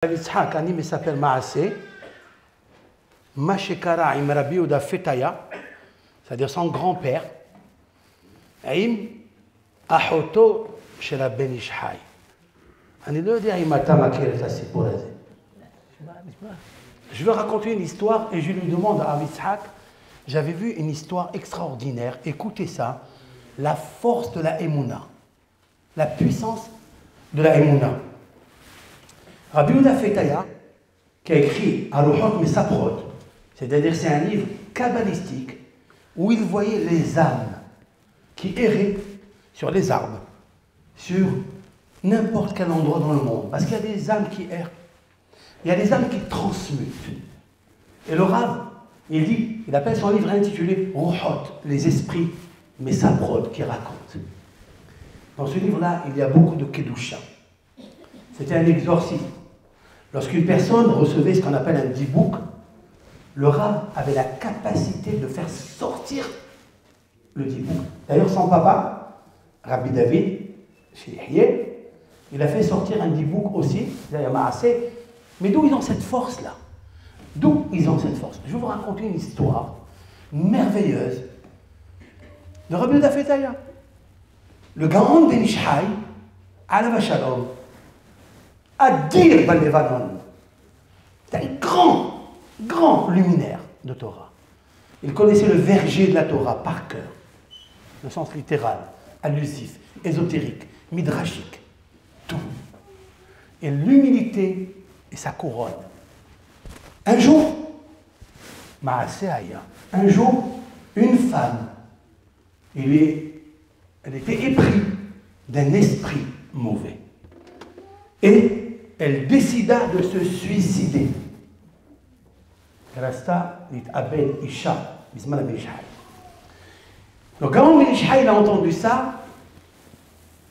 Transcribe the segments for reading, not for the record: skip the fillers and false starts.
Yitzhak, il s'appelle Maaseh, Mashekara im Rabbi Yehuda Fetaya, c'est-à-dire son grand-père, im Ahoto shel Ben Ish Chai. אני לא יודע אם אתה מכיר את הסיפור הזה. Je veux raconter une histoire et je lui demande à Yitzhak, j'avais vu une histoire extraordinaire, écoutez ça, la force de la Emouna, la puissance de la Emouna. Rabbi Yehuda Fetaya, qui a écrit Aruhot Mesaprot, c'est-à-dire c'est un livre kabbalistique où il voyait les âmes qui erraient sur les arbres, sur n'importe quel endroit dans le monde, parce qu'il y a des âmes qui errent, il y a des âmes qui transmutent. Et le Rav, il dit, il appelle son livre intitulé Ruhot, les esprits Mesaprot, qui racontent. Dans ce livre-là, il y a beaucoup de kedusha. C'était un exorcisme. Lorsqu'une personne recevait ce qu'on appelle un dibouk, le Rav avait la capacité de faire sortir le dibouk. D'ailleurs, son papa, Rabbi David, chez Yahya, il a fait sortir un dibouk aussi, d'ailleurs Maaseh. Mais d'où ils ont cette force-là? D'où ils ont cette force? Je vais vous raconter une histoire merveilleuse de Rabbi Yehuda Fetaya. Le Gaon Ben Ish Chai, alav hashalom, Adir Bal-Levanon. C'est un grand luminaire de Torah. Il connaissait le verger de la Torah par cœur, le sens littéral, allusif, ésotérique, midrashique, tout. Et l'humilité est sa couronne. Un jour, Maaseh Aya, un jour, une femme, elle était éprise d'un esprit mauvais. Et elle décida de se suicider. Rasta dit Abel Isha, Bismillah Ben Ish Chai. Donc quand Ben Ish Chai a entendu ça,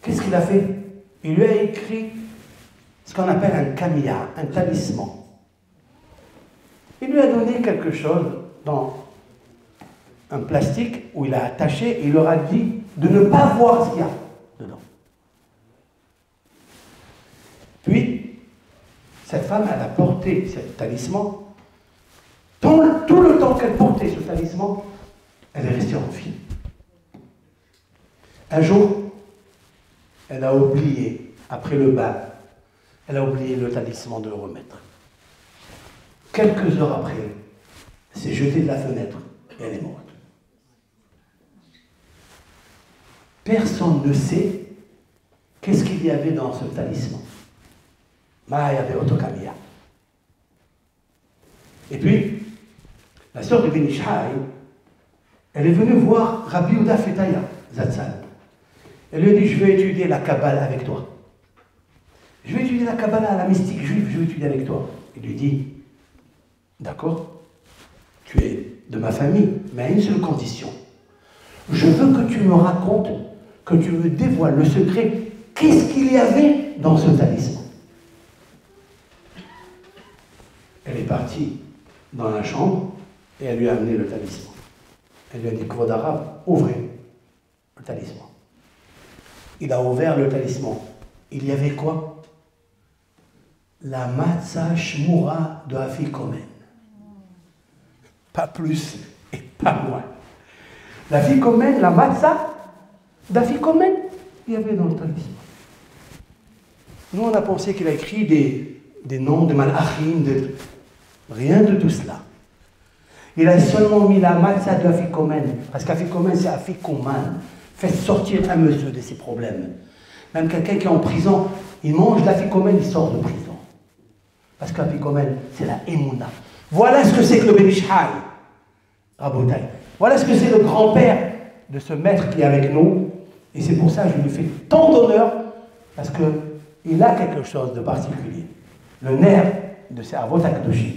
qu'est-ce qu'il a fait? Il lui a écrit ce qu'on appelle un kamiya, un talisman. Il lui a donné quelque chose dans un plastique où il a attaché et il leur a dit de ne pas voir ce qu'il y a dedans. Puis, cette femme, elle a porté ce talisman. Tout le temps qu'elle portait ce talisman, elle est restée en vie. Un jour, elle a oublié, après le bain, elle a oublié le talisman de le remettre. Quelques heures après, elle s'est jetée de la fenêtre et elle est morte. Personne ne sait qu'est-ce qu'il y avait dans ce talisman. Maya de Otokamiya. Et puis, la sœur de Ben Ish Chai, elle est venue voir Rabbi Yehuda Fetaya, Zatzal. Elle lui a dit, je vais étudier la Kabbale avec toi. Je vais étudier la Kabbalah, la mystique juive, je vais étudier avec toi. Il lui dit, d'accord, tu es de ma famille, mais à une seule condition. Je veux que tu me racontes, que tu me dévoiles le secret, qu'est-ce qu'il y avait dans ce talisman. Elle est partie dans la chambre et elle lui a amené le talisman. Elle lui a dit, Kvod Arav, ouvrez le talisman. Il a ouvert le talisman. Il y avait quoi? La matzah shmura de Afikomen. Pas plus et pas moins. La Afikomen, la matzah d'Afikomen, il y avait dans le talisman. Nous, on a pensé qu'il a écrit des noms de malachim, rien de tout cela. Il a seulement mis la matzah de Afikomen, parce qu'Afikomen, c'est Afikoman. Faites sortir un monsieur de ses problèmes. Même quelqu'un qui est en prison, il mange l'Afikomen, il sort de prison. Parce que l'Afikomen, c'est la Emouna. Voilà ce que c'est que le Ben Ish Chai, Rabotai. Voilà ce que c'est le grand-père de ce maître qui est avec nous. Et c'est pour ça que je lui fais tant d'honneur, parce qu'il a quelque chose de particulier. Le nerf de ses Avot HaKadoshim.